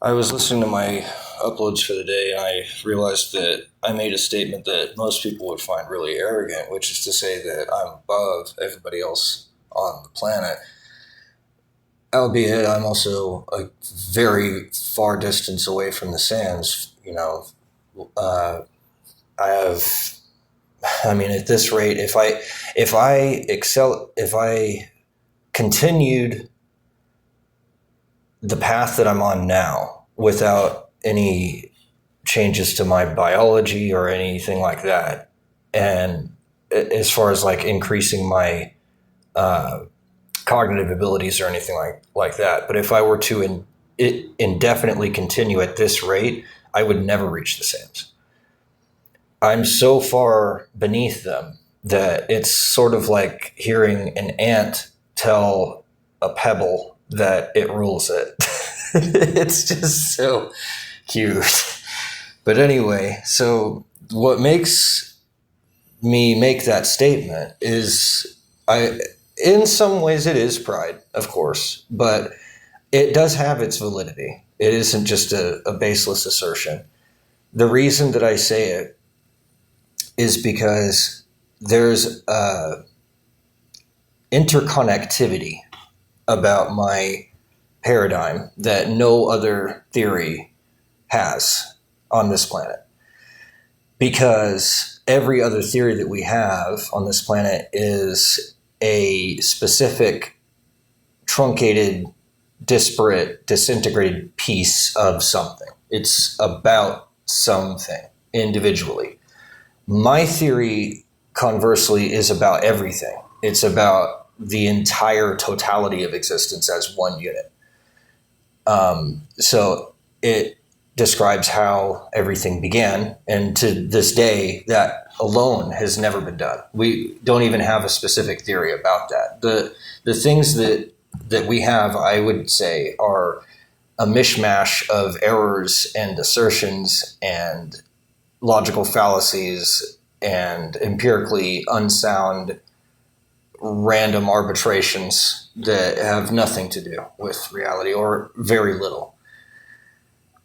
I was listening to my uploads for the day and I realized that I made a statement that most people would find really arrogant, which is to say that I'm above everybody else on the planet. Albeit, I'm also a very far distance away from the sands. Uh, I have, I mean, at this rate, if I continued the path that I'm on now without any changes to my biology or anything like that. And as far as like increasing my uh, cognitive abilities or anything like that, but if I were to indefinitely continue at this rate, I would never reach the Sams. I'm so far beneath them that it's sort of like hearing an ant tell a pebble that it rules it. It's just so cute. But anyway, so what makes me make that statement is I in some ways it is pride, of course, but it does have its validity. It isn't just a baseless assertion. The reason that I say it is because there's interconnectivity about my paradigm that no other theory has on this planet. Because every other theory that we have on this planet is a specific, truncated, disparate, disintegrated piece of something. It's about something individually. My theory, conversely, is about everything. It's about the entire totality of existence as one unit. So it describes how everything began, and to this day, that alone has never been done. We don't even have a specific theory about that. The things that we have, I would say, are a mishmash of errors and assertions and logical fallacies and empirically unsound random arbitrations that have nothing to do with reality or very little.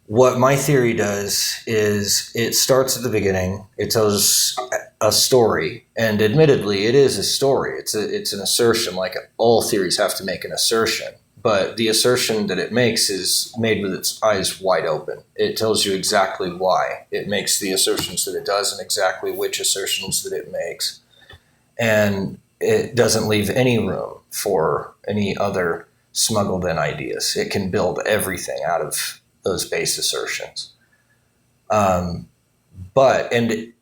What my theory does is it starts at the beginning. It tells a story, and admittedly, it is a story. It's an assertion. Like all theories have to make an assertion, but the assertion that it makes is made with its eyes wide open. It tells you exactly why it makes the assertions that it does, and exactly which assertions that it makes, and it doesn't leave any room for any other smuggled in ideas. It can build everything out of those base assertions. But, and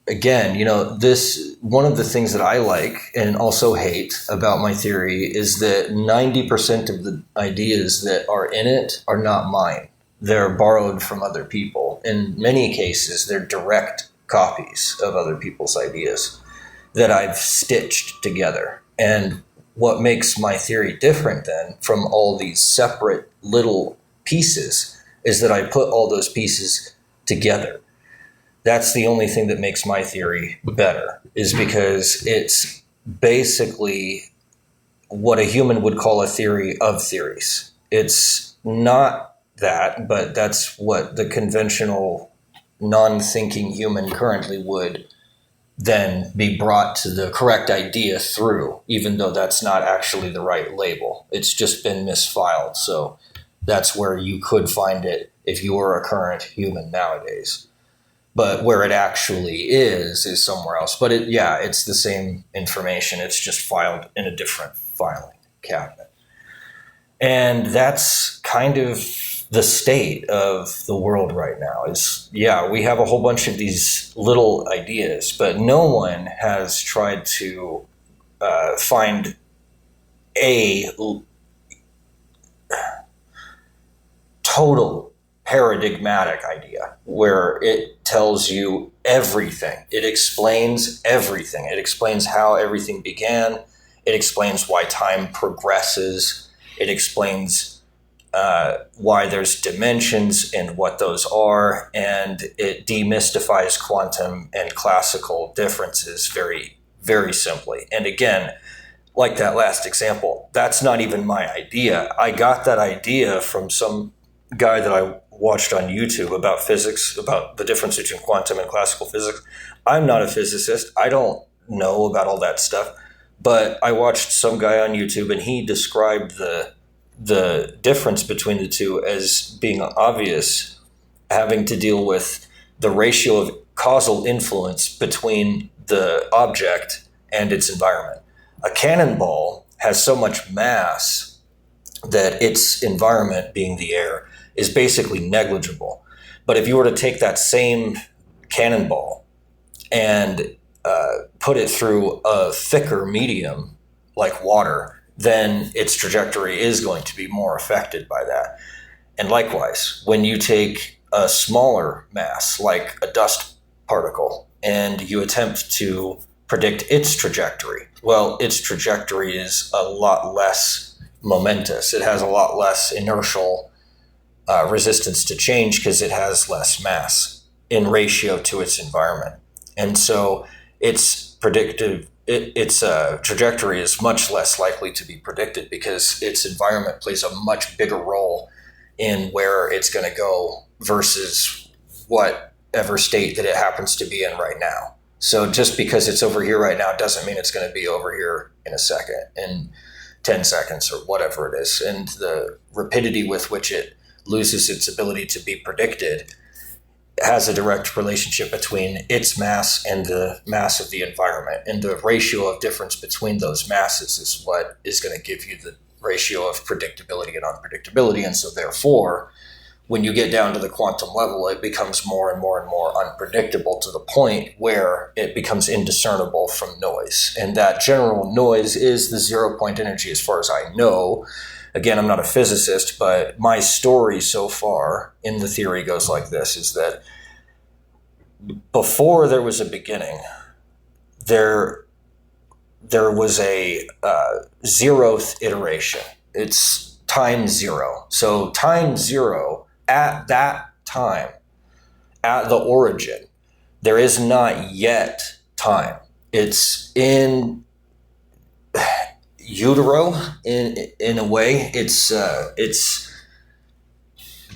again, this, one of the things that I like and also hate about my theory is that 90% of the ideas that are in it are not mine. They're borrowed from other people. In many cases, they're direct copies of other people's ideas that I've stitched together. And what makes my theory different then from all these separate little pieces is that I put all those pieces together. That's the only thing that makes my theory better, is because it's basically what a human would call a theory of theories. It's not that, but that's what the conventional non-thinking human currently would then be brought to the correct idea through, even though that's not actually the right label. It's just been misfiled. So that's where you could find it if you were a current human nowadays. But where it actually is somewhere else. But it's the same information. It's just filed in a different filing cabinet. And that's kind of the state of the world right now is, we have a whole bunch of these little ideas, but no one has tried to find a total paradigmatic idea where it tells you everything. It explains everything. It explains how everything began. It explains why time progresses. It explains why there's dimensions and what those are, and it demystifies quantum and classical differences very, very simply. And again, like that last example, that's not even my idea. I got that idea from some guy that I watched on YouTube about physics, about the difference between quantum and classical physics. I'm not a physicist. I don't know about all that stuff, but I watched some guy on YouTube and he described the difference between the two as being obvious, having to deal with the ratio of causal influence between the object and its environment. A cannonball has so much mass that its environment, being the air, is basically negligible. But if you were to take that same cannonball and put it through a thicker medium like water, then its trajectory is going to be more affected by that. And likewise, when you take a smaller mass like a dust particle and you attempt to predict its trajectory, well, its trajectory is a lot less momentous. It has a lot less inertial resistance to change because it has less mass in ratio to its environment. And so its trajectory is much less likely to be predicted because its environment plays a much bigger role in where it's going to go versus whatever state that it happens to be in right now. So just because it's over here right now doesn't mean it's going to be over here in a second, in 10 seconds, or whatever it is. And the rapidity with which it loses its ability to be predicted has a direct relationship between its mass and the mass of the environment. And the ratio of difference between those masses is what is going to give you the ratio of predictability and unpredictability. And so therefore, when you get down to the quantum level, it becomes more and more and more unpredictable to the point where it becomes indiscernible from noise. And that general noise is the 0-point energy as far as I know. Again, I'm not a physicist, but my story so far in the theory goes like this, is that before there was a beginning, there was a zeroth iteration. It's time zero. So time zero, at that time, at the origin, there is not yet time. It's in utero, in a way. It's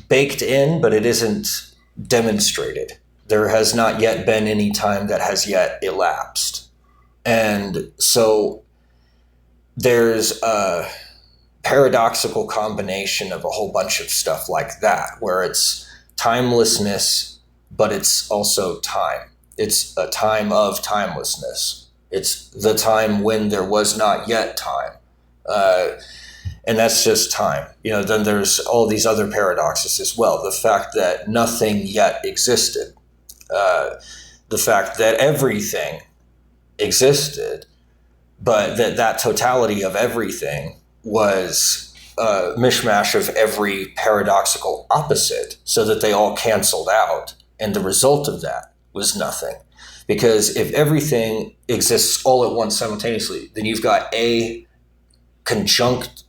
baked in, but it isn't demonstrated. There has not yet been any time that has yet elapsed. And so there's a paradoxical combination of a whole bunch of stuff like that, where it's timelessness, but it's also time. It's a time of timelessness. It's the time when there was not yet time. And that's just time. Then there's all these other paradoxes as well. The fact that nothing yet existed. The fact that everything existed, but that totality of everything was a mishmash of every paradoxical opposite, so that they all canceled out, and the result of that was nothing. Because if everything exists all at once simultaneously, then you've got A conjoined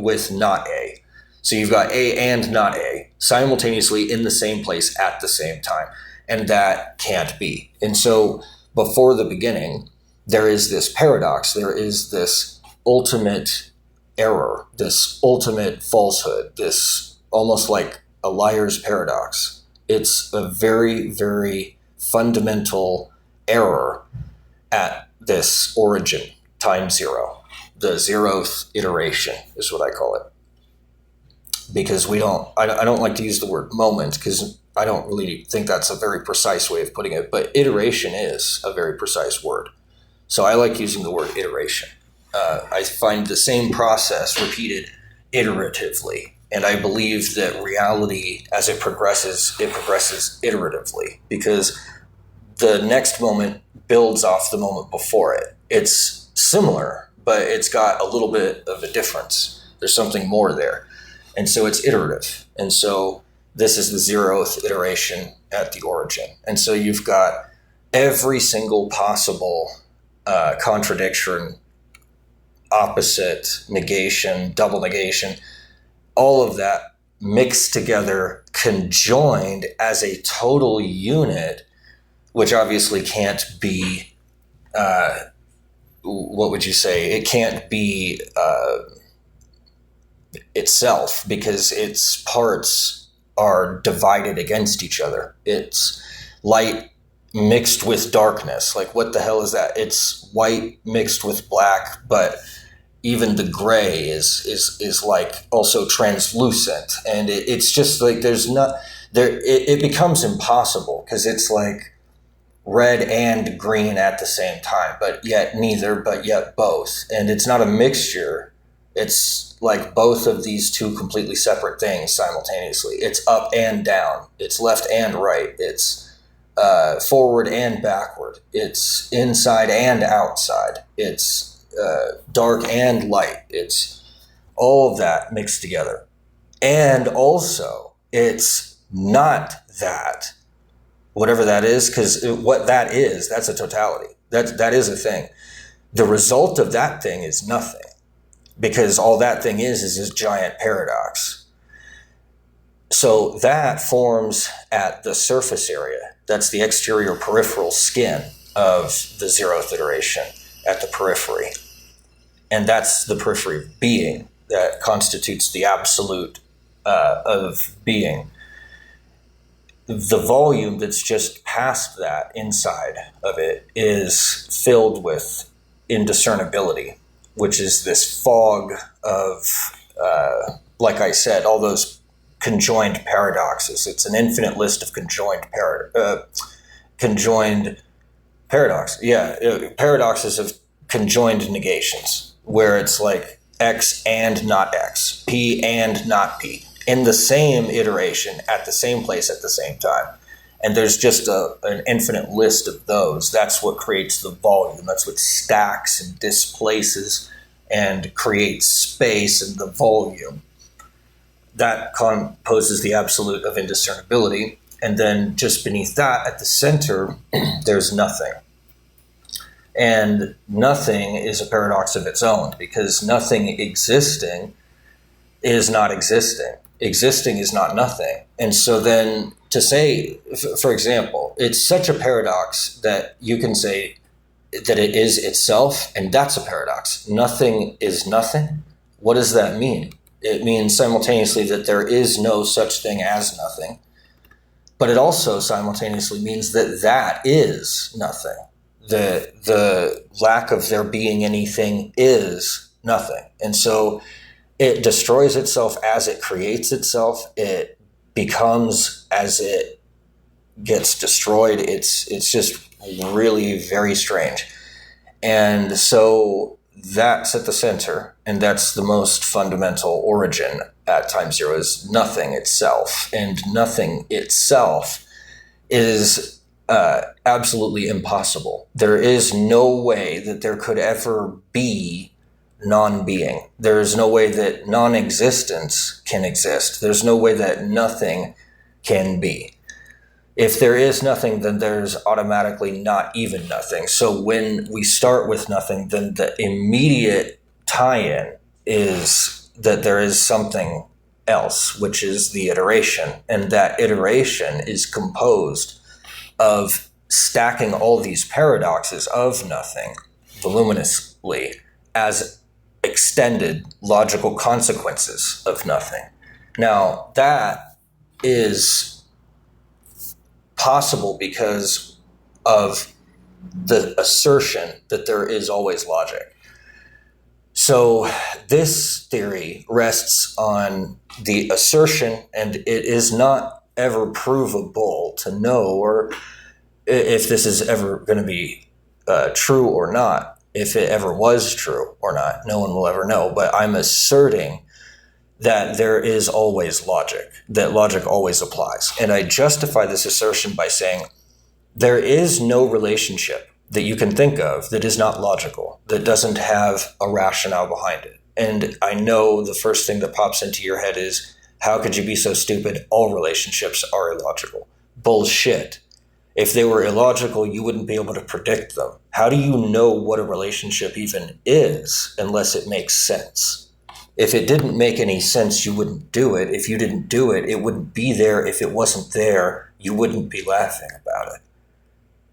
with not A. So you've got A and not A simultaneously in the same place at the same time. And that can't be. And so before the beginning, there is this paradox. There is this ultimate error, this ultimate falsehood, this almost like a liar's paradox. It's a very, very fundamental error at this origin, time zero. The zeroth iteration is what I call it. Because I don't like to use the word moment, because I don't really think that's a very precise way of putting it, but iteration is a very precise word. So I like using the word iteration. I find the same process repeated iteratively. And I believe that reality, as it progresses iteratively, because the next moment builds off the moment before it. It's similar, but it's got a little bit of a difference. There's something more there. And so it's iterative. And so this is the zeroth iteration at the origin. And so you've got every single possible contradiction, opposite, negation, double negation, all of that mixed together, conjoined as a total unit, which obviously can't be, what would you say? It can't be itself because its parts are divided against each other. It's light mixed with darkness. Like, what the hell is that? It's white mixed with black, but even the gray is like also translucent, and it's just like there's not there. It becomes impossible because it's like red and green at the same time, but yet neither, but yet both, and it's not a mixture. It's like both of these two completely separate things simultaneously. It's up and down. It's left and right. It's forward and backward. It's inside and outside. It's dark and light. It's all of that mixed together. And also, it's not that, whatever that is, because what that is, that's a totality. That is a thing. The result of that thing is nothing, because all that thing is this giant paradox. So that forms at the surface area. That's the exterior peripheral skin of the zeroth iteration at the periphery. And that's the periphery of being that constitutes the absolute of being. The volume that's just past that inside of it is filled with indiscernibility, which is this fog of, like I said, all those conjoined paradoxes. It's an infinite list of conjoined paradoxes. Yeah, paradoxes of conjoined negations, where it's like X and not X, P and not P, in the same iteration, at the same place, at the same time. And there's just an infinite list of those. That's what creates the volume. That's what stacks and displaces and creates space and the volume. That composes the absolute of indiscernibility. And then just beneath that, at the center, there's nothing. And nothing is a paradox of its own, because nothing existing is not existing. Existing is not nothing. And so then to say, for example, it's such a paradox that you can say that it is itself, and that's a paradox. Nothing is nothing. What does that mean? It means simultaneously that there is no such thing as nothing, but it also simultaneously means that that is nothing. The lack of there being anything is nothing. And so it destroys itself as it creates itself. It becomes as it gets destroyed. It's just really very strange. And so that's at the center, and that's the most fundamental origin at time zero, is nothing itself. And nothing itself is absolutely impossible. There is no way that there could ever be non-being. There is no way that non-existence can exist. There's no way that nothing can be. If there is nothing, then there's automatically not even nothing. So when we start with nothing, then the immediate tie-in is that there is something else, which is the iteration. And that iteration is composed of stacking all these paradoxes of nothing voluminously as extended logical consequences of nothing. Now, that is possible because of the assertion that there is always logic. So this theory rests on the assertion, and it is not ever provable to know or if this is ever going to be true or not. If it ever was true or not, no one will ever know. But I'm asserting that there is always logic, that logic always applies. And I justify this assertion by saying there is no relationship that you can think of that is not logical, that doesn't have a rationale behind it. And I know the first thing that pops into your head is, how could you be so stupid? All relationships are illogical. Bullshit. If they were illogical, you wouldn't be able to predict them. How do you know what a relationship even is unless it makes sense? If it didn't make any sense, you wouldn't do it. If you didn't do it, it wouldn't be there. If it wasn't there, you wouldn't be laughing about it.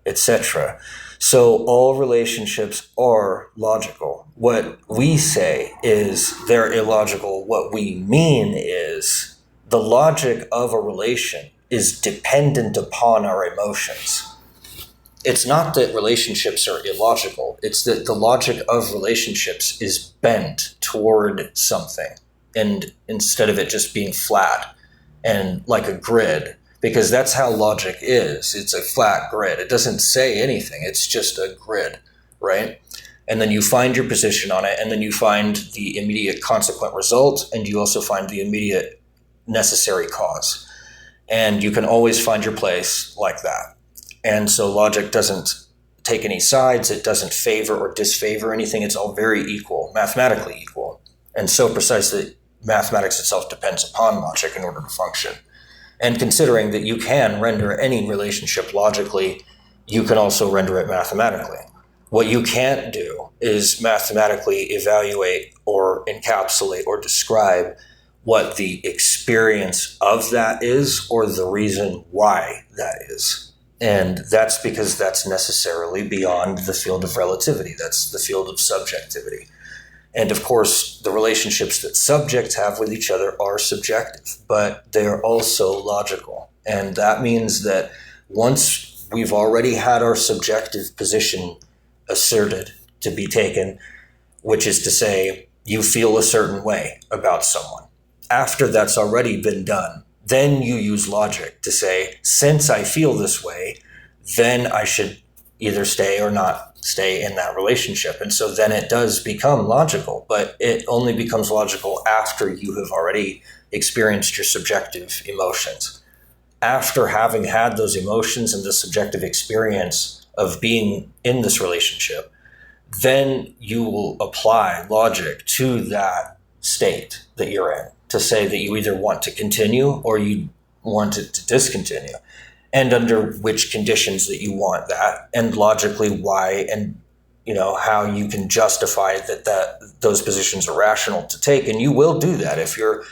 etc. So all relationships are logical. What we say is they're illogical. What we mean is the logic of a relation is dependent upon our emotions. It's not that relationships are illogical. It's that the logic of relationships is bent toward something, and instead of it just being flat and like a grid, because that's how logic is. It's a flat grid. It doesn't say anything. It's just a grid, right? And then you find your position on it, and then you find the immediate consequent result, and you also find the immediate necessary cause. And you can always find your place like that. And so logic doesn't take any sides. It doesn't favor or disfavor anything. It's all very equal, mathematically equal. And so precise that mathematics itself depends upon logic in order to function. And considering that you can render any relationship logically, you can also render it mathematically. What you can't do is mathematically evaluate or encapsulate or describe what the experience of that is or the reason why that is. And that's because that's necessarily beyond the field of relativity. That's the field of subjectivity. And of course, the relationships that subjects have with each other are subjective, but they're also logical. And that means that once we've already had our subjective position asserted to be taken, which is to say, you feel a certain way about someone. After that's already been done, then you use logic to say, since I feel this way, then I should either stay or not stay in that relationship. And so then it does become logical, but it only becomes logical after you have already experienced your subjective emotions. After having had those emotions and the subjective experience of being in this relationship, then you will apply logic to that state that you're in to say that you either want to continue or you want it to discontinue, and under which conditions that you want that, and logically why, and how you can justify that those positions are rational to take. And you will do that if your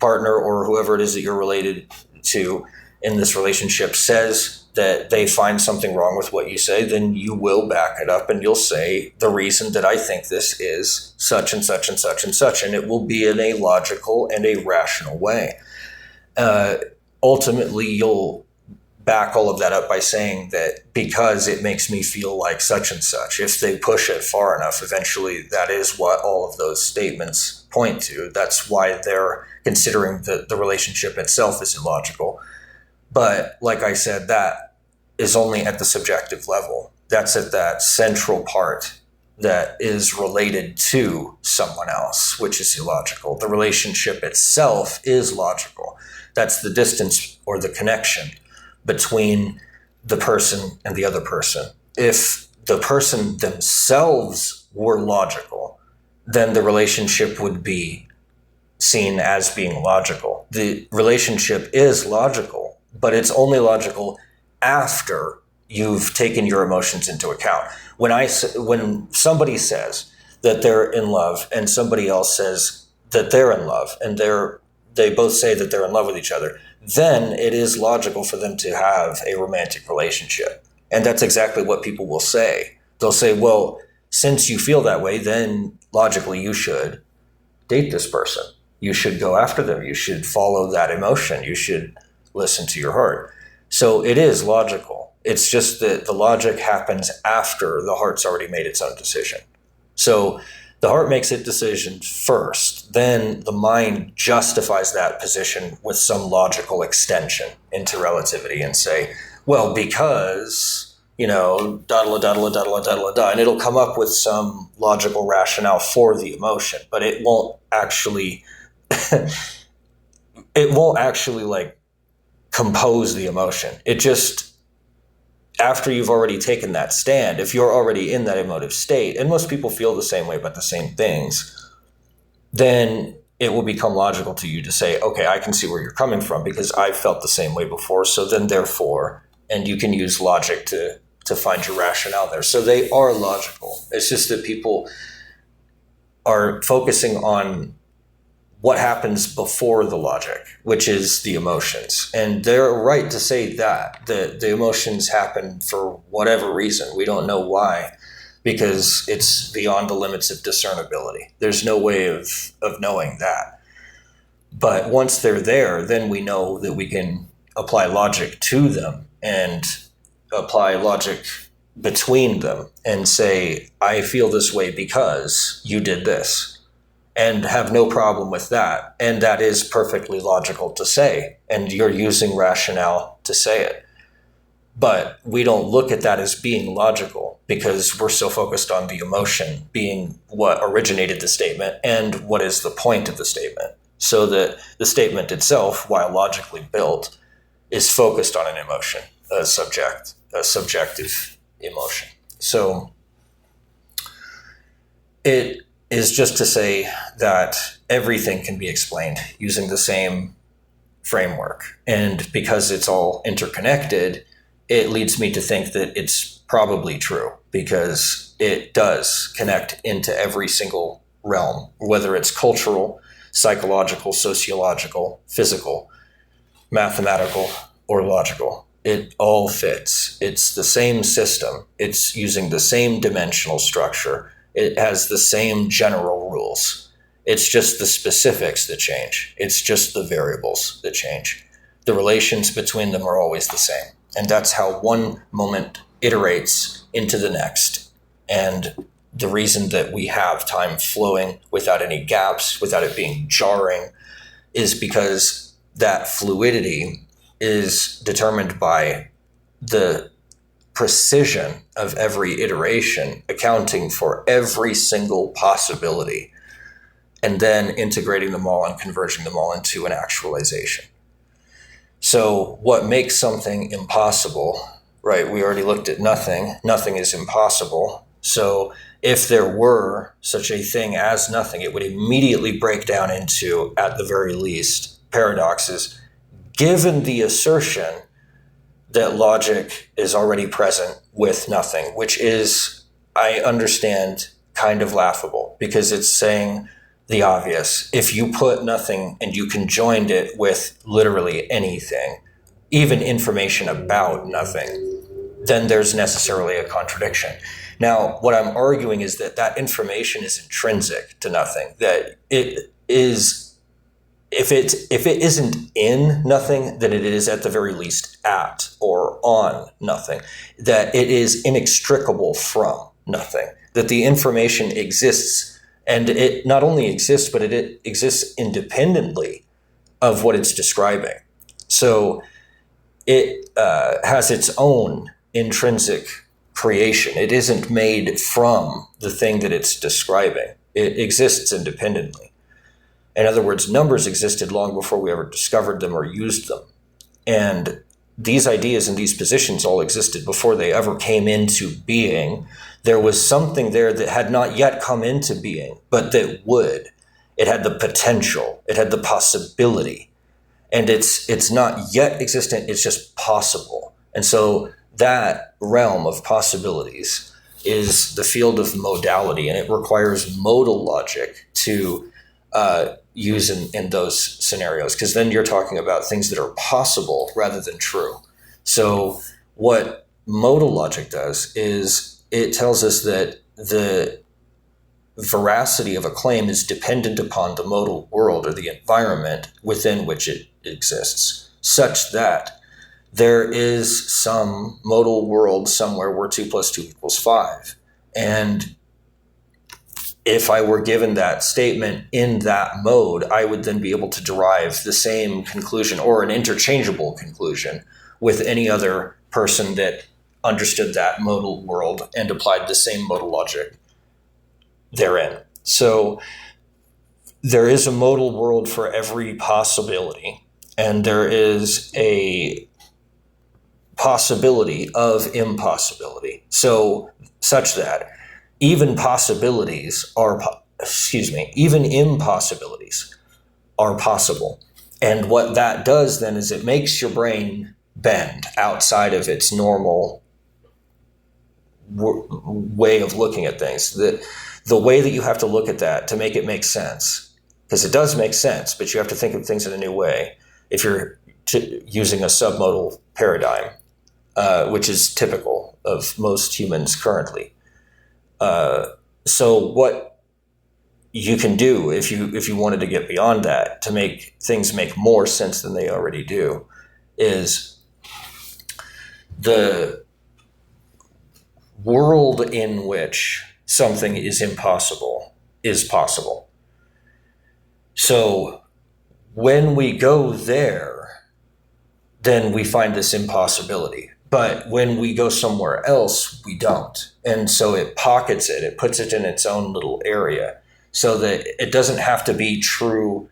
partner or whoever it is that you're related to in this relationship says that they find something wrong with what you say, then you will back it up and you'll say, the reason that I think this is such and such and such and such, and it will be in a logical and a rational way. Ultimately, you'll back all of that up by saying that because it makes me feel like such and such. If they push it far enough, eventually that is what all of those statements point to. That's why they're considering the relationship itself is illogical. But like I said, that is only at the subjective level. That's at that central part that is related to someone else, which is illogical. The relationship itself is logical. That's the distance or the connection between the person and the other person. If the person themselves were logical, then the relationship would be seen as being logical. The relationship is logical, but it's only logical after you've taken your emotions into account. When somebody says that they're in love and somebody else says that they're in love, and they both say that they're in love with each other, then it is logical for them to have a romantic relationship. And that's exactly what people will say. They'll say, well, since you feel that way, then logically you should date this person. You should go after them. You should follow that emotion. You should listen to your heart. So it is logical. It's just that the logic happens after the heart's already made its own decision. So the heart makes its decision first, then the mind justifies that position with some logical extension into relativity and say, well, because, da-da-la-da-da-la-da-da-la-da-da-la-da, and it'll come up with some logical rationale for the emotion, but it won't actually, compose the emotion. It just, after you've already taken that stand, if you're already in that emotive state, and most people feel the same way about the same things, then it will become logical to you to say, okay, I can see where you're coming from because I felt the same way before. So then therefore, and you can use logic to find your rationale there. So they are logical. It's just that people are focusing on what happens before the logic, which is the emotions. And they're right to say that the emotions happen for whatever reason. We don't know why, because it's beyond the limits of discernibility. There's no way of knowing that. But once they're there, then we know that we can apply logic to them and apply logic between them and say, I feel this way because you did this, and have no problem with that. And that is perfectly logical to say, and you're using rationale to say it. But we don't look at that as being logical because we're so focused on the emotion being what originated the statement and what is the point of the statement. So that the statement itself, while logically built, is focused on an emotion, a subjective emotion. So it is just to say that everything can be explained using the same framework. And because it's all interconnected, it leads me to think that it's probably true, because it does connect into every single realm, whether it's cultural, psychological, sociological, physical, mathematical, or logical. It all fits. It's the same system. It's using the same dimensional structure. It has the same general rules. It's just the specifics that change. It's just the variables that change. The relations between them are always the same. And that's how one moment iterates into the next. And the reason that we have time flowing without any gaps, without it being jarring, is because that fluidity is determined by the precision of every iteration, accounting for every single possibility, and then integrating them all and converging them all into an actualization. So what makes something impossible, right? We already looked at nothing. Nothing is impossible. So if there were such a thing as nothing, it would immediately break down into, at the very least, paradoxes, given the assertion that logic is already present with nothing, which is, I understand, kind of laughable, because it's saying the obvious. If you put nothing and you conjoined it with literally anything, even information about nothing, then there's necessarily a contradiction. Now, what I'm arguing is that that information is intrinsic to nothing, that it is, if it isn't in nothing, then it is at the very least at or on nothing, that it is inextricable from nothing, that the information exists, and it not only exists, but it exists independently of what it's describing. So it has its own intrinsic creation. It isn't made from the thing that it's describing. It exists independently. In other words, numbers existed long before we ever discovered them or used them. And these ideas and these positions all existed before they ever came into being. There was something there that had not yet come into being, but that would. It had the potential. It had the possibility. And it's not yet existent, it's just possible. And so that realm of possibilities is the field of modality, and it requires modal logic to use in those scenarios, because then you're talking about things that are possible rather than true. So what modal logic does is it tells us that the veracity of a claim is dependent upon the modal world or the environment within which it exists, such that there is some modal world somewhere where 2 + 2 = 5. And if I were given that statement in that mode, I would then be able to derive the same conclusion or an interchangeable conclusion with any other person that understood that modal world and applied the same modal logic therein. So there is a modal world for every possibility, and there is a possibility of impossibility. So such that even impossibilities are possible. And what that does then is it makes your brain bend outside of its normal way of looking at things. The way that you have to look at that to make it make sense because it does make sense, but you have to think of things in a new way if you're using a submodal paradigm, which is typical of most humans currently. So what you can do if you wanted to get beyond that to make things make more sense than they already do is the world in which something is impossible is possible. So when we go there, then we find this impossibility. But when we go somewhere else, we don't. And so it pockets it. It puts it in its own little area so that it doesn't have to be true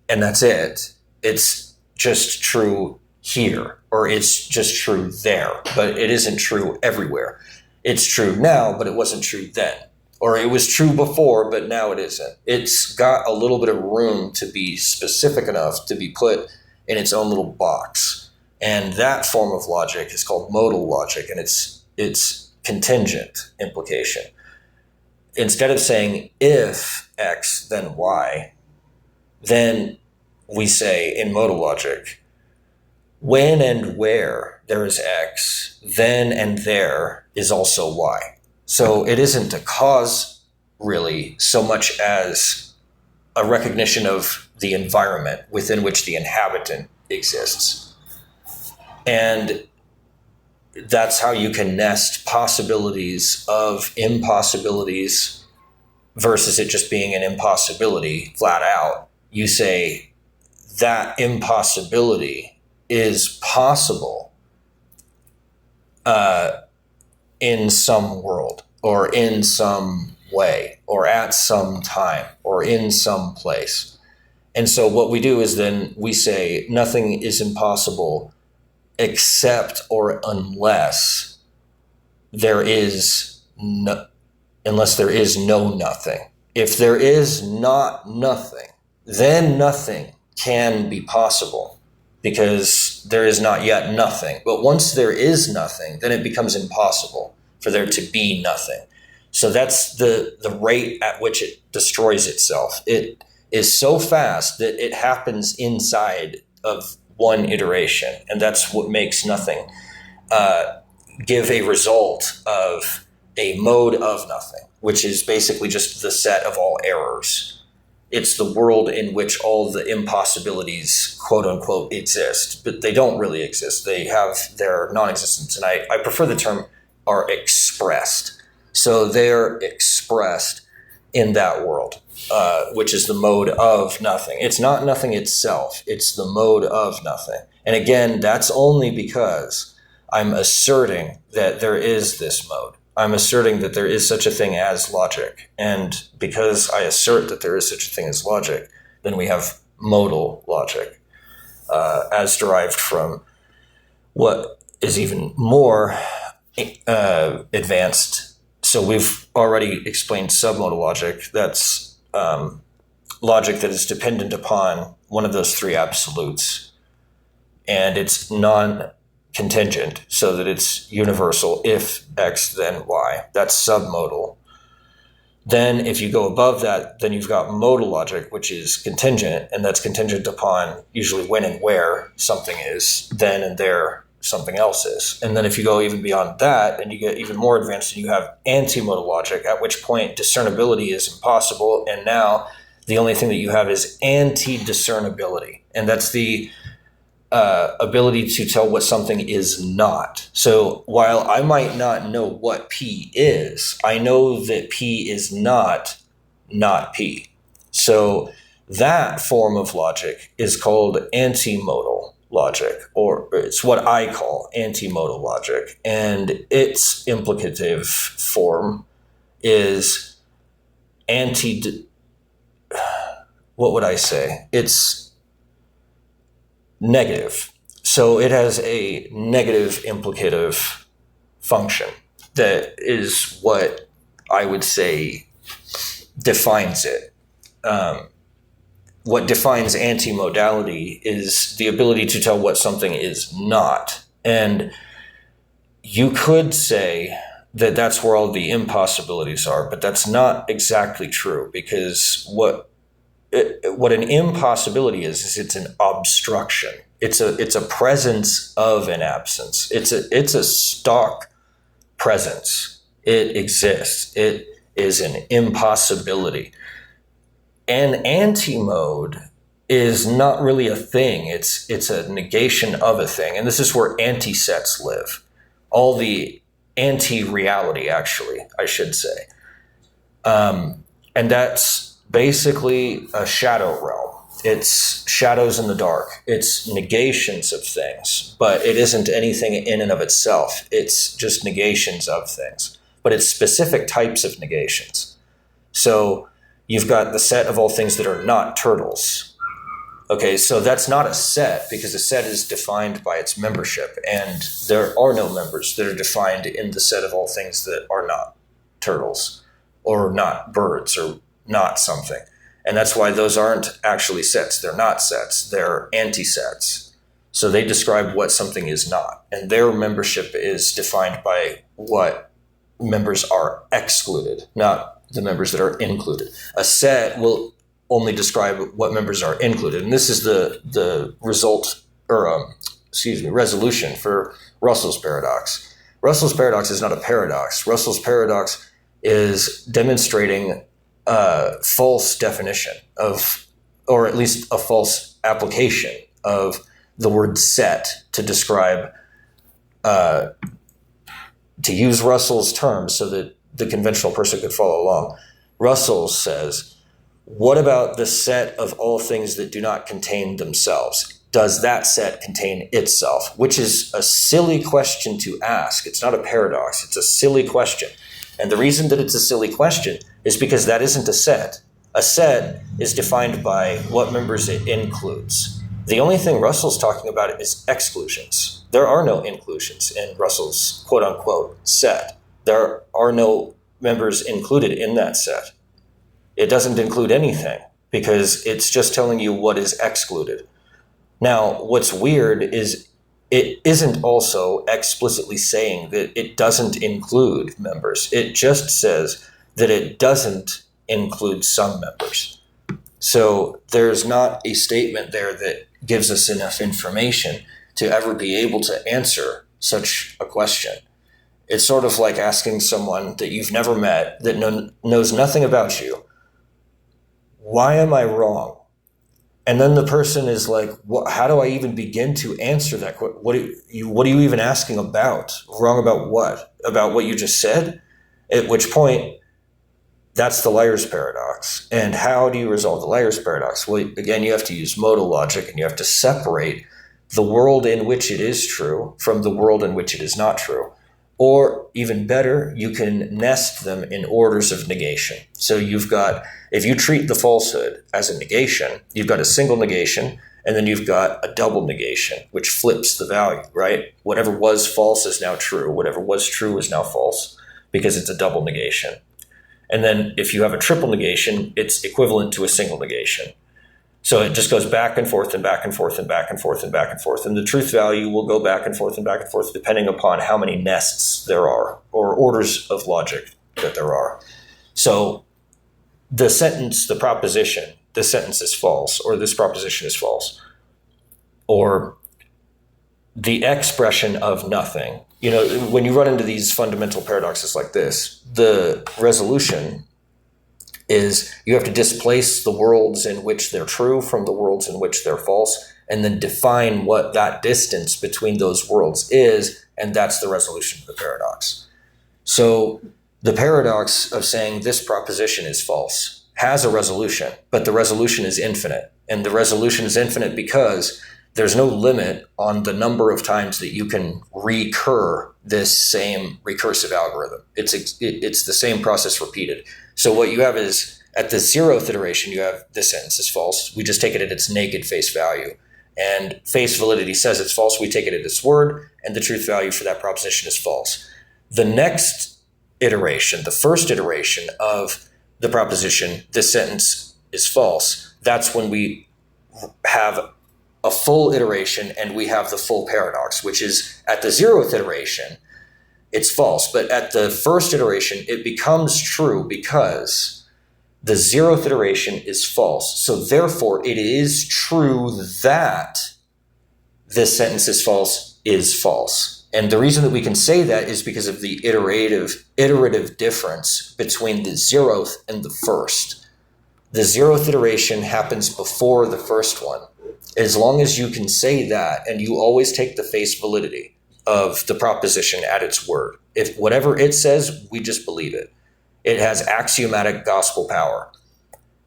and that's it. It's just true here, or it's just true there, but it isn't true everywhere. It's true now, but it wasn't true then. Or it was true before, but now it isn't. It's got a little bit of room to be specific enough to be put in its own little box. And that form of logic is called modal logic, and it's contingent implication. Instead of saying if X, then Y, then we say in modal logic, when and where there is X, then and there is also Y. So it isn't a cause, really, so much as a recognition of the environment within which the inhabitant exists. And that's how you can nest possibilities of impossibilities versus it just being an impossibility flat out. You say that impossibility is possible in some world or in some way or at some time or in some place. And so what we do is then we say nothing is impossible except or unless there is no nothing. If there is not nothing, then nothing can be possible because there is not yet nothing. But once there is nothing, then it becomes impossible for there to be nothing. So that's the rate at which it destroys itself. It is so fast that it happens inside of one iteration, and that's what makes nothing give a result of a mode of nothing, which is basically just the set of all errors. It's the world in which all the impossibilities, quote unquote, exist, but they don't really exist. They have their non-existence, and I prefer the term are expressed. So they're expressed in that world, which is the mode of nothing. It's not nothing itself. It's the mode of nothing. And again, that's only because I'm asserting that there is this mode. I'm asserting that there is such a thing as logic. And because I assert that there is such a thing as logic, then we have modal logic, as derived from what is even more advanced. So we've already explained submodal logic. That's logic that is dependent upon one of those three absolutes. And it's non-contingent, so that it's universal. If X, then Y. That's submodal. Then if you go above that, then you've got modal logic, which is contingent, and that's contingent upon usually when and where something is, then and there something else is. And then if you go even beyond that and you get even more advanced and you have anti-modal logic, at which point discernibility is impossible, and now the only thing that you have is anti-discernibility, and that's the ability to tell what something is not. So while I might not know what P is, I know that P is not P. So that form of logic is called antimodal logic, or it's what I call antimodal logic. And its implicative form is what would I say? It's negative. So it has a negative implicative function that is what I would say defines it. What defines antimodality is the ability to tell what something is not. And you could say that that's where all the impossibilities are, but that's not exactly true, because what what an impossibility is it's an obstruction. It's a presence of an absence. It's a stock presence. It exists. It is an impossibility. An anti-mode is not really a thing. It's a negation of a thing. And this is where anti-sets live. All the anti-reality, actually, I should say. And that's basically a shadow realm. It's shadows in the dark. It's negations of things, but it isn't anything in and of itself. It's just negations of things, but it's specific types of negations. So you've got the set of all things that are not turtles. Okay, so that's not a set because a set is defined by its membership, and there are no members that are defined in the set of all things that are not turtles or not birds or not something. And that's why those aren't actually sets. They're not sets. They're anti-sets. So they describe what something is not, and their membership is defined by what members are excluded, not the members that are included. A set will only describe what members are included. And this is the result, or resolution for Russell's paradox. Russell's paradox is not a paradox. Russell's paradox is demonstrating a false definition of, or at least a false application of the word set to describe, to use Russell's terms so that the conventional person could follow along. Russell says, what about the set of all things that do not contain themselves? Does that set contain itself? Which is a silly question to ask. It's not a paradox. It's a silly question. And the reason that it's a silly question is because that isn't a set. A set is defined by what members it includes. The only thing Russell's talking about is exclusions. There are no inclusions in Russell's quote-unquote set. There are no members included in that set. It doesn't include anything because it's just telling you what is excluded. Now, what's weird is it isn't also explicitly saying that it doesn't include members. It just says that it doesn't include some members. So there's not a statement there that gives us enough information to ever be able to answer such a question. It's sort of like asking someone that you've never met, that knows nothing about you, why am I wrong? And then the person is like, how do I even begin to answer that? What are you even asking about? Wrong about what? About what you just said? At which point, that's the liar's paradox. And how do you resolve the liar's paradox? Well, again, you have to use modal logic, and you have to separate the world in which it is true from the world in which it is not true. Or even better, you can nest them in orders of negation. So you've got, if you treat the falsehood as a negation, you've got a single negation, and then you've got a double negation, which flips the value, right? Whatever was false is now true. Whatever was true is now false because it's a double negation. And then if you have a triple negation, it's equivalent to a single negation. So it just goes back and forth and back and forth and back and forth and back and forth. And the truth value will go back and forth and back and forth depending upon how many nests there are or orders of logic that there are. So the sentence, the proposition, this sentence is false, or this proposition is false, or the expression of nothing. You know, when you run into these fundamental paradoxes like this, the resolution is you have to displace the worlds in which they're true from the worlds in which they're false, and then define what that distance between those worlds is, and that's the resolution of the paradox. So the paradox of saying this proposition is false has a resolution, but the resolution is infinite. And the resolution is infinite because there's no limit on the number of times that you can recur this same recursive algorithm. It's the same process repeated. So what you have is, at the 0th iteration, you have this sentence is false. We just take it at its naked face value. And face validity says it's false. We take it at its word, and the truth value for that proposition is false. The next iteration, the first iteration of the proposition, this sentence is false, that's when we have a full iteration and we have the full paradox, which is at the 0th iteration, it's false. But at the first iteration, it becomes true because the 0th iteration is false. So therefore, it is true that this sentence is false. And the reason that we can say that is because of the iterative difference between the 0th and the first. The 0th iteration happens before the first one. As long as you can say that, and you always take the face validity of the proposition at its word. If whatever it says, we just believe it. It has axiomatic gospel power.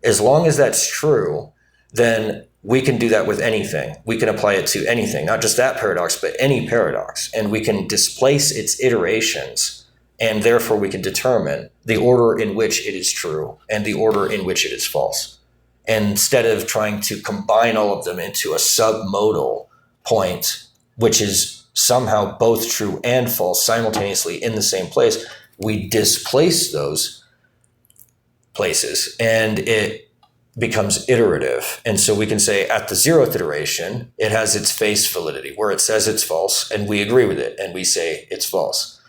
As long as that's true, then we can do that with anything. We can apply it to anything, not just that paradox, but any paradox. And we can displace its iterations, and therefore we can determine the order in which it is true and the order in which it is false. Instead of trying to combine all of them into a submodal point, which is somehow both true and false simultaneously in the same place, we displace those places and it becomes iterative. And so we can say at the 0th iteration, it has its face validity where it says it's false and we agree with it and we say it's false.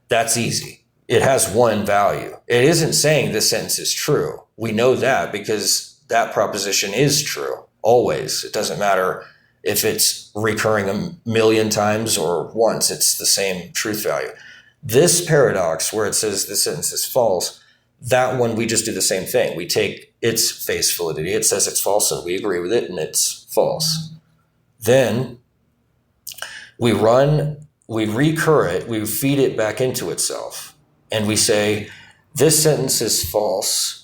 That's easy. It has one value. It isn't saying this sentence is true. We know that because that proposition is true always. It doesn't matter if it's recurring a million times or once, it's the same truth value. This paradox where it says this sentence is false, that one we just do the same thing. We take its face validity. It says it's false and we agree with it and it's false. Then we recur it, we feed it back into itself and we say this sentence is false.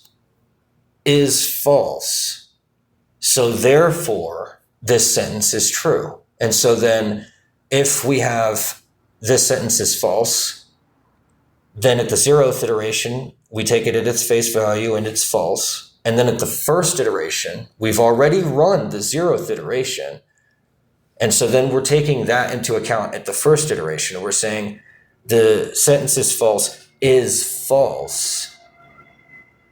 So therefore, this sentence is true. And so then if we have this sentence is false, then at the 0th iteration, we take it at its face value and it's false. And then at the first iteration, we've already run the 0th iteration. And so then we're taking that into account at the first iteration. We're saying the sentence is false,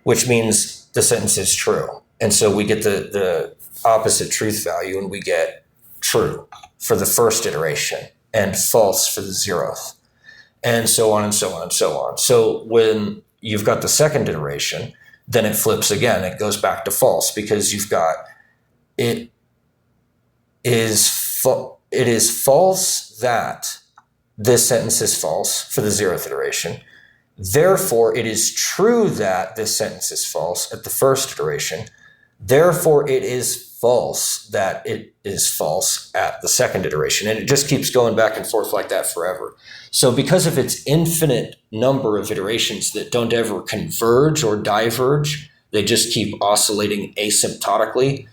which means the sentence is true. And so we get the opposite truth value and we get true for the first iteration and false for the 0th. And so on and so on and so on. So when you've got the second iteration, then it flips again. It goes back to false because you've got it is false that this sentence is false for the 0th iteration. Therefore, it is true that this sentence is false at the first iteration. Therefore, it is false that it is false at the second iteration. And it just keeps going back and forth like that forever. So because of its infinite number of iterations that don't ever converge or diverge, they just keep oscillating asymptotically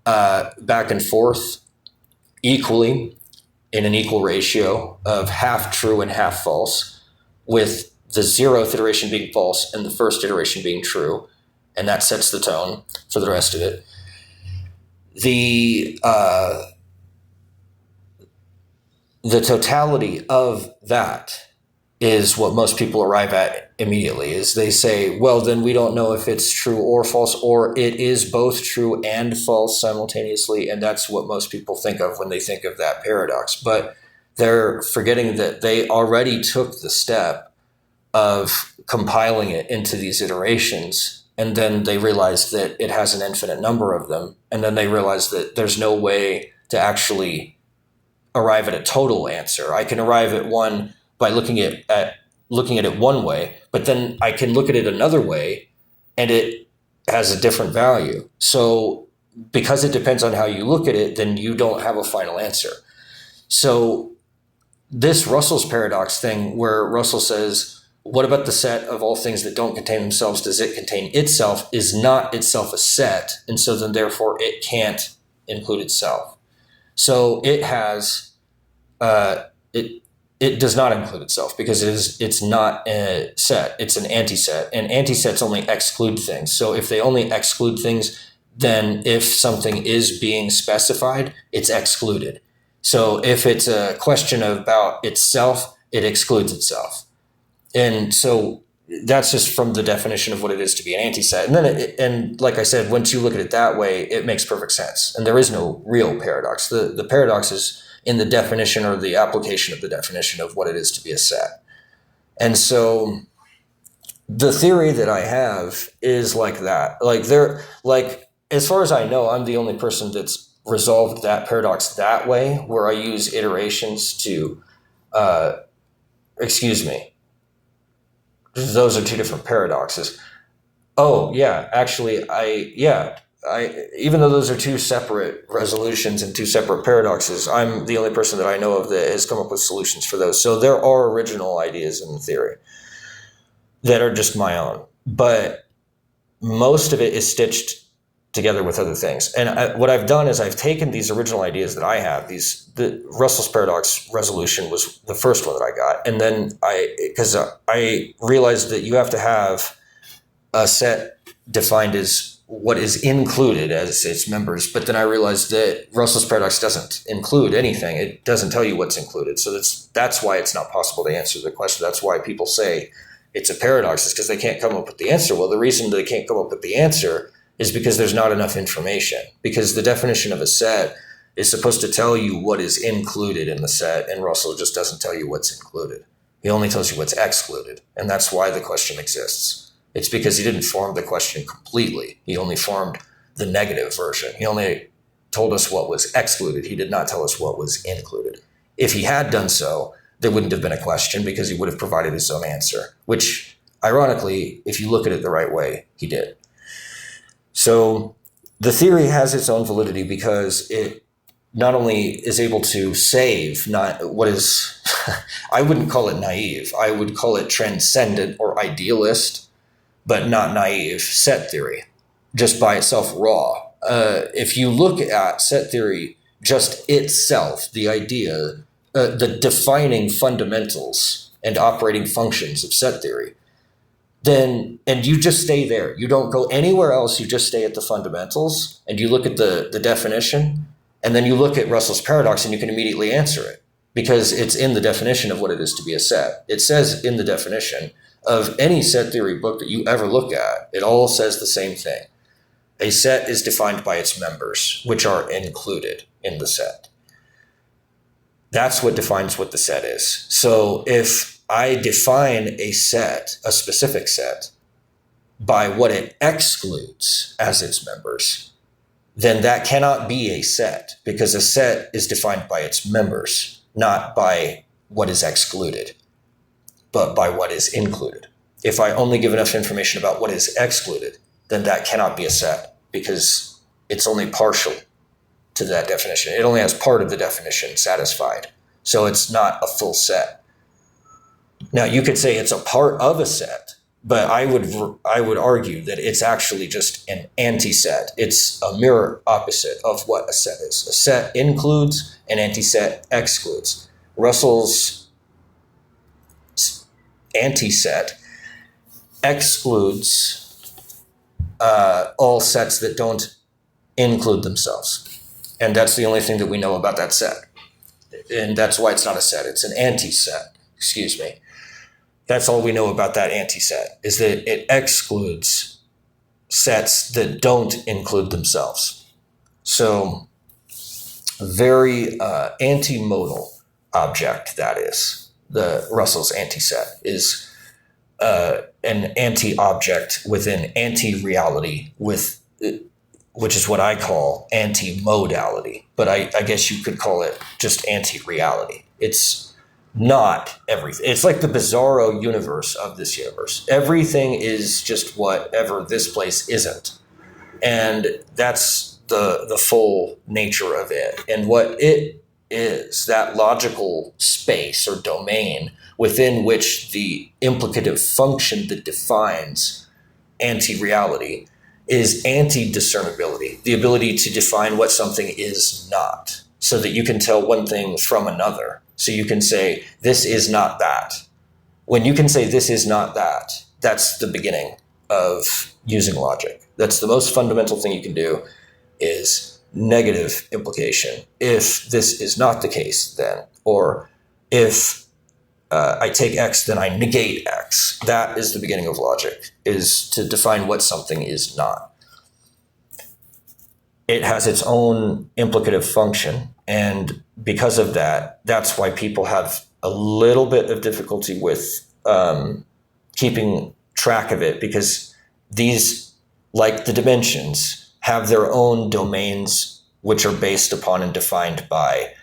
back and forth equally in an equal ratio of half true and half false, with the 0th iteration being false and the first iteration being true, and that sets the tone for the rest of it. The totality of that is what most people arrive at immediately, is they say, well, then we don't know if it's true or false, or it is both true and false simultaneously, and that's what most people think of when they think of that paradox. But they're forgetting that they already took the step of compiling it into these iterations, and then they realized that it has an infinite number of them, and then they realized that there's no way to actually arrive at a total answer. I can arrive at one by looking at it one way, but then I can look at it another way and it has a different value. So because it depends on how you look at it, then you don't have a final answer. So this Russell's paradox thing, where Russell says, what about the set of all things that don't contain themselves? Does it contain itself? Is not itself a set, and so then therefore it can't include itself. So it has it does not include itself because it's not a set. It's an antiset, and antisets only exclude things. So if they only exclude things, then if something is being specified, it's excluded. So if it's a question about itself, it excludes itself. And so that's just from the definition of what it is to be an antiset. And then, and like I said, once you look at it that way, it makes perfect sense. And there is no real paradox. The paradox is in the definition or the application of the definition of what it is to be a set. And so the theory that I have is like that. Like there, like as far as I know, I'm the only person that's resolved that paradox that way, where I use iterations to, uh, excuse me, those are two different paradoxes. Oh yeah, actually, I even though those are two separate resolutions and two separate paradoxes, I'm the only person that I know of that has come up with solutions for those. So there are original ideas in the theory that are just my own, but most of it is stitched together with other things. And what I've done is I've taken these original ideas that I have. The Russell's paradox resolution was the first one that I got, and then because I realized that you have to have a set defined as what is included as its members, but then I realized that Russell's paradox doesn't include anything. It doesn't tell you what's included. So that's why it's not possible to answer the question. That's why people say it's a paradox, is because they can't come up with the answer. Well, the reason they can't come up with the answer is because there's not enough information, because the definition of a set is supposed to tell you what is included in the set, and Russell just doesn't tell you what's included. He only tells you what's excluded, and that's why the question exists. It's because he didn't form the question completely. He only formed the negative version. He only told us what was excluded. He did not tell us what was included. If he had done so, there wouldn't have been a question, because he would have provided his own answer, which, ironically, if you look at it the right way, he did. So the theory has its own validity because it not only is able to save not what is, I wouldn't call it naive, I would call it transcendent or idealist, but not naive set theory, just by itself raw. If you look at set theory just itself, the idea, the defining fundamentals and operating functions of set theory, then, and you just stay there. You don't go anywhere else. You just stay at the fundamentals, and you look at the definition, and then you look at Russell's paradox, and you can immediately answer it, because it's in the definition of what it is to be a set. It says in the definition of any set theory book that you ever look at, it all says the same thing. A set is defined by its members, which are included in the set. That's what defines what the set is. So if I define a set, a specific set, by what it excludes as its members, then that cannot be a set, because a set is defined by its members, not by what is excluded, but by what is included. If I only give enough information about what is excluded, then that cannot be a set, because it's only partial to that definition. It only has part of the definition satisfied. So it's not a full set. Now, you could say it's a part of a set, but I would argue that it's actually just an anti-set. It's a mirror opposite of what a set is. A set includes, an anti-set excludes. Russell's anti-set excludes all sets that don't include themselves. And that's the only thing that we know about that set. And that's why it's not a set. It's an anti-set. Excuse me. That's all we know about that anti-set, is that it excludes sets that don't include themselves. So very anti-modal object, that is. The Russell's anti-set is an anti-object with an anti-reality, with which is what I call anti-modality. But I guess you could call it just anti-reality. It's not everything. It's like the bizarro universe of this universe. Everything is just whatever this place isn't. And that's the full nature of it. And what it is, that logical space or domain within which the implicative function that defines anti-reality is anti-discernibility, the ability to define what something is not, so that you can tell one thing from another. So you can say, this is not that. When you can say this is not that, that's the beginning of using logic. That's the most fundamental thing you can do, is negative implication. If this is not the case, then, or if I take X, then I negate X. That is the beginning of logic, is to define what something is not. It has its own implicative function, and because of that, that's why people have a little bit of difficulty with keeping track of it because these, like the dimensions, have their own domains which are based upon and defined by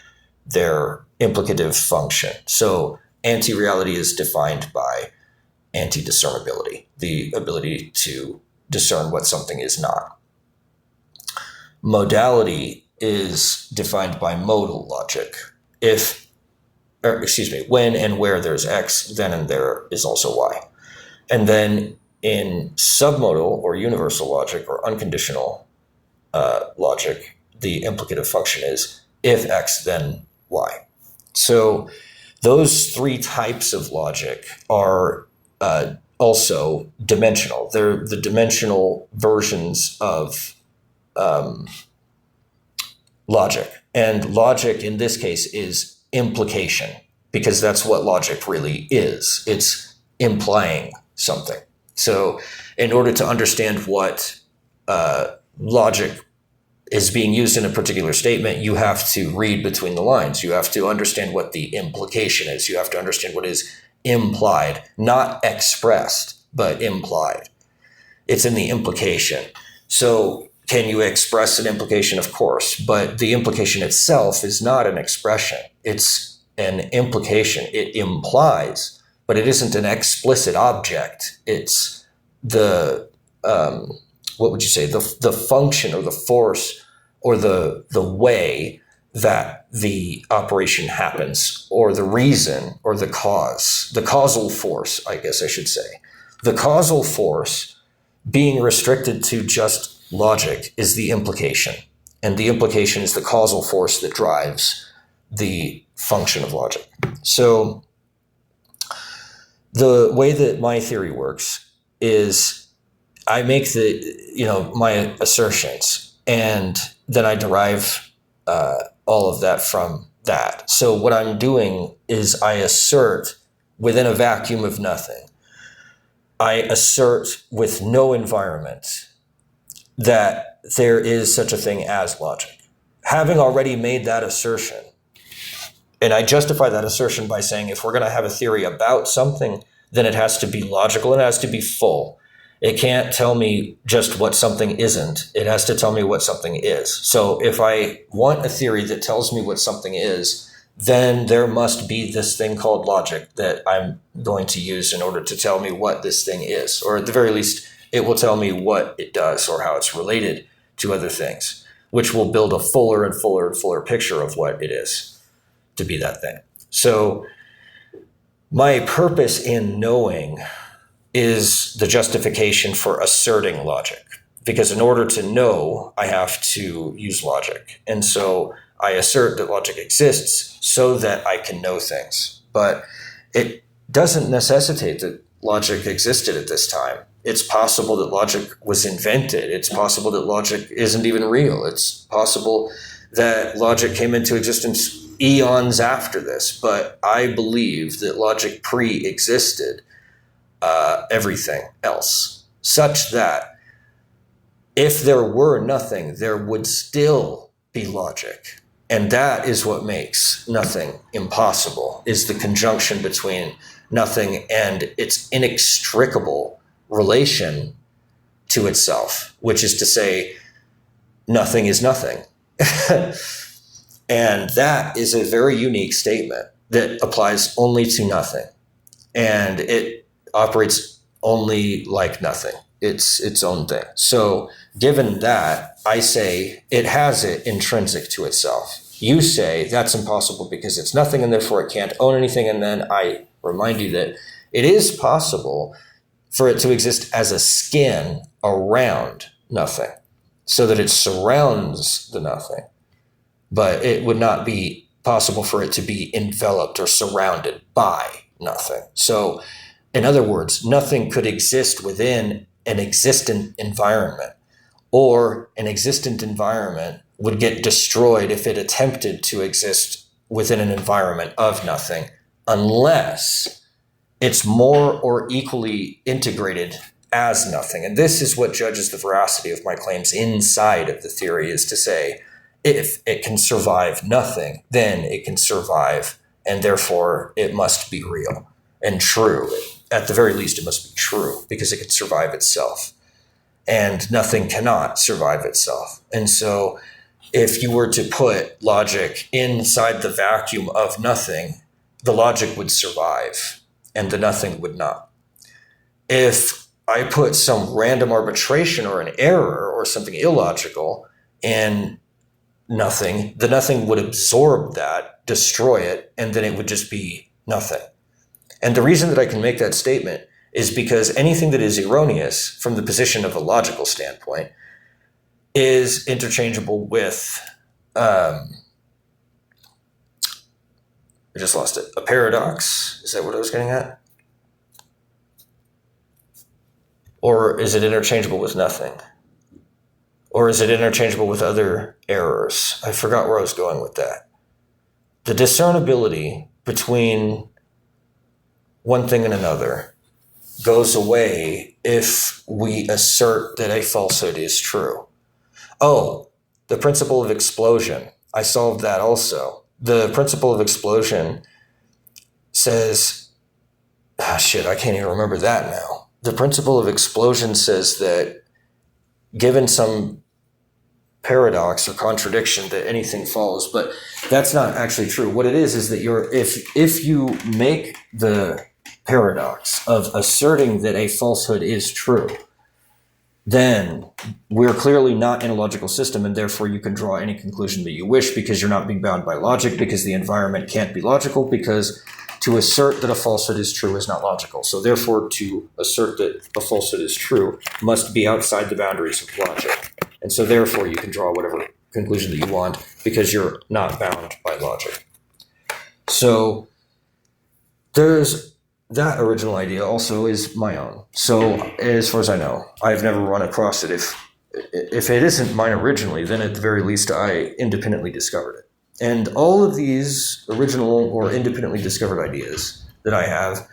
their implicative function. So anti-reality is defined by anti-discernibility, the ability to discern what something is not. Modality is defined by modal logic. When and where there's X, then and there is also Y. And then in submodal or universal logic or unconditional logic, the implicative function is if X, then Y. So those three types of logic are also dimensional. They're the dimensional versions of logic. And logic in this case is implication, because that's what logic really is. It's implying something. So in order to understand what logic is being used in a particular statement, you have to read between the lines. You have to understand what the implication is. You have to understand what is implied, not expressed, but implied. It's in the implication. So can you express an implication? Of course, but the implication itself is not an expression. It's an implication. It implies, but it isn't an explicit object. It's the what would you say, the function or the force or the way that the operation happens, or the reason or the cause, the causal force, I guess I should say. The causal force being restricted to just logic is the implication, and the implication is the causal force that drives the function of logic. So the way that my theory works is I make my assertions, and then I derive all of that from that. So what I'm doing is I assert within a vacuum of nothing. I assert with no environment that there is such a thing as logic. Having already made that assertion, and I justify that assertion by saying if we're going to have a theory about something, then it has to be logical and it has to be full. It can't tell me just what something isn't. It has to tell me what something is. So if I want a theory that tells me what something is, then there must be this thing called logic that I'm going to use in order to tell me what this thing is. Or at the very least, it will tell me what it does or how it's related to other things, which will build a fuller and fuller and fuller picture of what it is to be that thing. So my purpose in knowing is the justification for asserting logic, because in order to know, I have to use logic. And so I assert that logic exists so that I can know things. But it doesn't necessitate that logic existed at this time. It's possible that logic was invented. It's possible that logic isn't even real. It's possible that logic came into existence eons after this. But I believe that logic pre-existed everything else, such that if there were nothing, there would still be logic. And that is what makes nothing impossible, is the conjunction between nothing and its inextricable relation to itself, which is to say, nothing is nothing. And that is a very unique statement that applies only to nothing. And it operates only like nothing. It's its own thing. So given that, I say it has it intrinsic to itself. You say that's impossible because it's nothing and therefore it can't own anything. And then I remind you that it is possible for it to exist as a skin around nothing, so that it surrounds the nothing. But it would not be possible for it to be enveloped or surrounded by nothing. So in other words, nothing could exist within an existent environment, or an existent environment would get destroyed if it attempted to exist within an environment of nothing, unless it's more or equally integrated as nothing. And this is what judges the veracity of my claims inside of the theory, is to say, if it can survive nothing, then it can survive, and therefore it must be real and true. at the very least, it must be true because it can survive itself. And nothing cannot survive itself. And so if you were to put logic inside the vacuum of nothing, the logic would survive and the nothing would not. If I put some random arbitration or an error or something illogical in nothing, the nothing would absorb that, destroy it, and then it would just be nothing. And the reason that I can make that statement is because anything that is erroneous from the position of a logical standpoint is interchangeable with, I just lost it, a paradox. Is that what I was getting at? Or is it interchangeable with nothing? Or is it interchangeable with other errors? I forgot where I was going with that. The discernibility between one thing and another goes away if we assert that a falsehood is true. Oh, the principle of explosion. I solved that also. The principle of explosion says, I can't even remember that now. The principle of explosion says that given some paradox or contradiction that anything falls, but that's not actually true. What it is that if you make the paradox of asserting that a falsehood is true, then we're clearly not in a logical system, and therefore you can draw any conclusion that you wish because you're not being bound by logic, because the environment can't be logical, because to assert that a falsehood is true is not logical. So therefore, to assert that a falsehood is true must be outside the boundaries of logic. And so therefore you can draw whatever conclusion that you want because you're not bound by logic. So there's that original idea also is my own. So as far as I know, I've never run across it. If it isn't mine originally, then at the very least I independently discovered it. And all of these original or independently discovered ideas that I have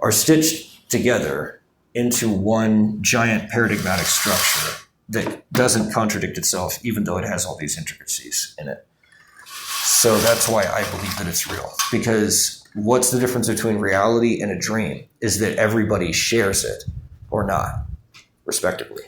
are stitched together into one giant paradigmatic structure that doesn't contradict itself, even though it has all these intricacies in it. So that's why I believe that it's real. Because what's the difference between reality and a dream is that everybody shares it or not, respectively.